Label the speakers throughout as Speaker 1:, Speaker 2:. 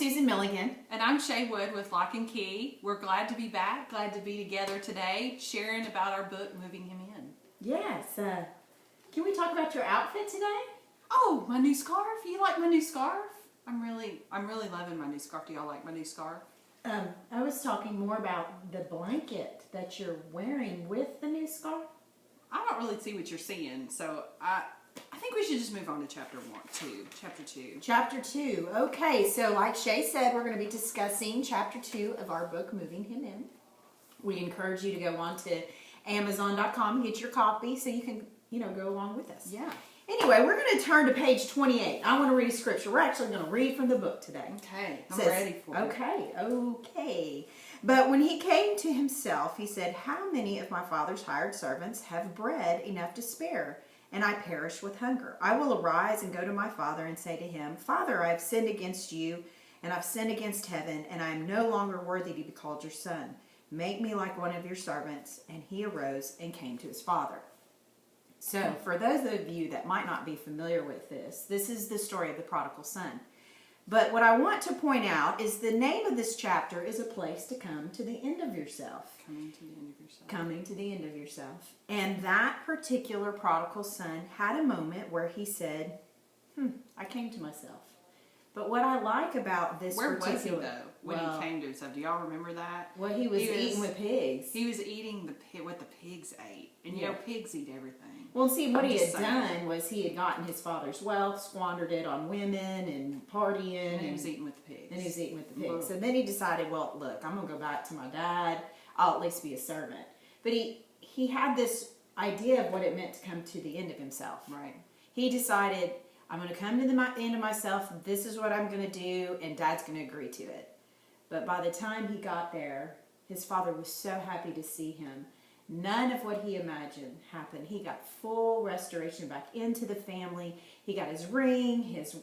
Speaker 1: Susan Milligan.
Speaker 2: And I'm Shea Wood with Lock and Key. We're glad to be back, glad to be together today, sharing about our book, Moving Him In.
Speaker 1: Yes. Can we talk about your outfit today?
Speaker 2: Oh, my new scarf. You like my new scarf? I'm really loving my new scarf. Do y'all like my new scarf?
Speaker 1: I was talking more about the blanket that you're wearing with the new scarf.
Speaker 2: I don't really see what you're seeing, so I think we should just move on to chapter 2.
Speaker 1: Chapter 2. Okay, so like Shea said, we're going to be discussing chapter 2 of our book, Moving Him In. We encourage you to go on to Amazon.com and get your copy so you can, go along with us.
Speaker 2: Yeah.
Speaker 1: Anyway, we're going to turn to page 28. I want to read a scripture. We're actually going to read from the book today.
Speaker 2: Okay, I'm ready for it.
Speaker 1: Okay. But when he came to himself, he said, "How many of my father's hired servants have bread enough to spare, and I perish with hunger? I will arise and go to my father and say to him, 'Father, I have sinned against you, and I've sinned against heaven, and I am no longer worthy to be called your son. Make me like one of your servants.' And he arose and came to his father." So, for those of you that might not be familiar with this is the story of the prodigal son. But what I want to point out is the name of this chapter is a place to come to the end of yourself.
Speaker 2: Coming to the end of yourself.
Speaker 1: Coming to the end of yourself. And that particular prodigal son had a moment where he said, I came to myself. But what I like about this
Speaker 2: Where
Speaker 1: particular...
Speaker 2: was he, though, when he came to himself? Do y'all remember that?
Speaker 1: Well, he was eating with pigs.
Speaker 2: He was eating what the pigs ate. And, pigs eat everything.
Speaker 1: Well, see, what he had done was he had gotten his father's wealth, squandered it on women and partying.
Speaker 2: And he was eating with the pigs.
Speaker 1: And he was eating with the pigs. So then he decided, well, look, I'm going to go back to my dad. I'll at least be a servant. But he had this idea of what it meant to come to the end of himself.
Speaker 2: Right.
Speaker 1: He decided, I'm going to come to the end of myself. This is what I'm going to do, and Dad's going to agree to it. But by the time he got there, his father was so happy to see him. None of what he imagined happened. He got full restoration back into the family. He got his ring, his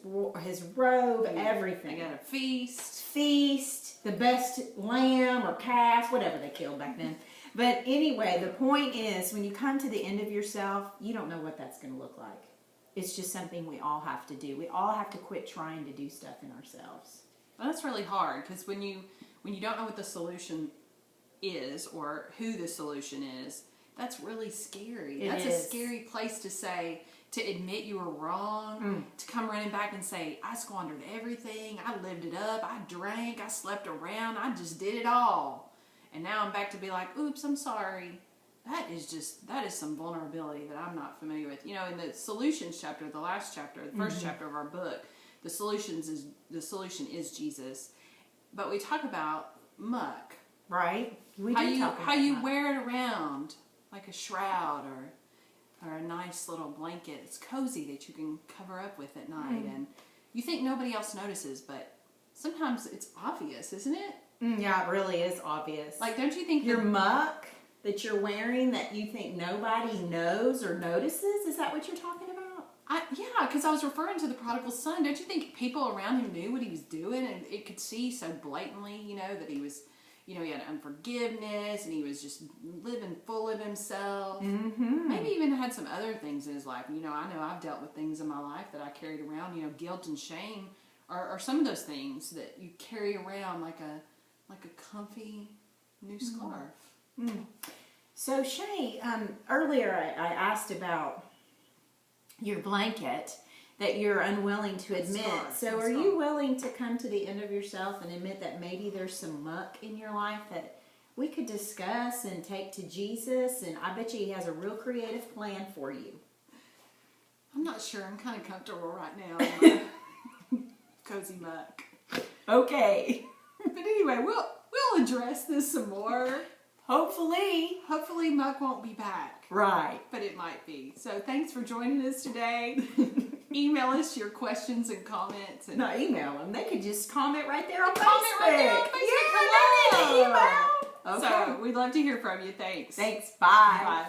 Speaker 1: robe, everything.
Speaker 2: They got a feast.
Speaker 1: The best lamb or calf, whatever they killed back then. But anyway, the point is, when you come to the end of yourself, you don't know what that's going to look like. It's just something we all have to do. We all have to quit trying to do stuff in ourselves.
Speaker 2: Well, that's really hard, because when you don't know what the solution is or who the solution is, that's really scary. That's a scary place to say, to admit you were wrong, to come running back and say, I squandered everything, I lived it up, I drank, I slept around, I just did it all. And now I'm back to be like, oops, I'm sorry. That is some vulnerability that I'm not familiar with. In the solutions chapter, the last chapter, the first chapter of our book, the solution is Jesus. But we talk about muck.
Speaker 1: Right?
Speaker 2: How you wear it around like a shroud or a nice little blanket. It's cozy that you can cover up with at night, and you think nobody else notices, but sometimes it's obvious, isn't it?
Speaker 1: Yeah, it really is obvious.
Speaker 2: Like, don't you think
Speaker 1: your muck that you're wearing that you think nobody knows or notices? Is that what you're talking about?
Speaker 2: Yeah, because I was referring to the prodigal son. Don't you think people around him knew what he was doing, and it could see so blatantly, that he was, he had unforgiveness, and he was just living full of himself. Maybe even had some other things in his life. I know I've dealt with things in my life that I carried around. Guilt and shame are some of those things that you carry around like a comfy new scarf.
Speaker 1: So Shea, earlier I asked about your blanket that you're unwilling to admit. So are you willing to come to the end of yourself and admit that maybe there's some muck in your life that we could discuss and take to Jesus? And I bet you he has a real creative plan for you.
Speaker 2: I'm not sure. I'm kind of comfortable right now in my cozy muck.
Speaker 1: Okay.
Speaker 2: But anyway, we'll address this some more.
Speaker 1: Hopefully
Speaker 2: muck won't be back.
Speaker 1: Right.
Speaker 2: But it might be. So thanks for joining us today. Email us your questions and comments. And
Speaker 1: not email them. They could just comment right there on Facebook.
Speaker 2: Comment right there on Facebook.
Speaker 1: Yeah, email.
Speaker 2: Okay. So we'd love to hear from you. Thanks.
Speaker 1: Bye.
Speaker 2: Bye.